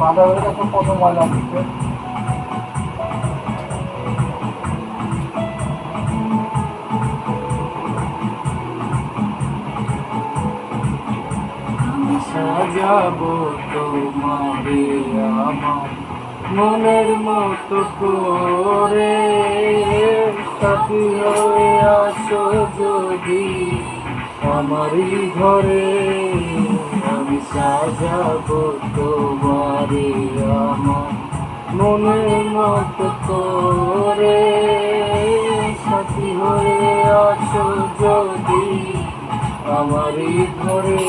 বাঁধা হয়ে গেছে কত ময়লা দিচ্ছে। সাজাবো তোমারে আমার মনের মতো করে, সাথী হয়ে আসো যদি আমারই ঘরে। আমি সাজাবো তোমারে আমার মনের মতো করে, সাথী হয়ে আসো যদি আমারই ঘরে।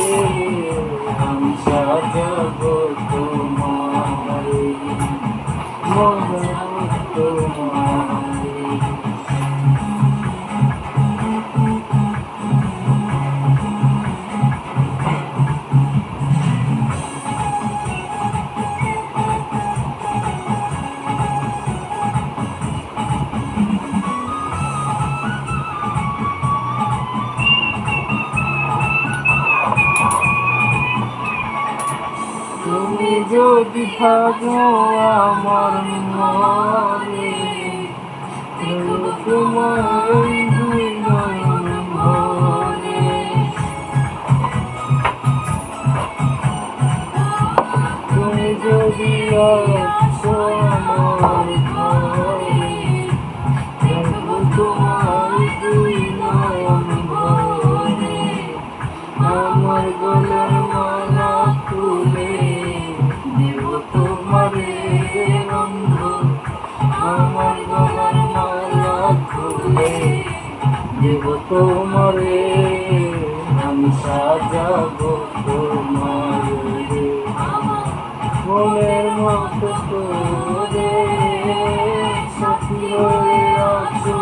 আমি সাজাবো তোমারে মনের মতো করে। তুমি যদি থাকো আমার মনে, তোমার দুই নয়ন ভরে। তুমি যদি আছো আমার ঘরে, তোমার দুই নয়ন ভরে। আমার গলার মালা খুলে দেব তোমারে বন্ধু, আমার গলার মালা খুলে দেব তোমারে। আমি সাজাবো তোমারে মনের মতো করে, সাথী হয়ে আছো।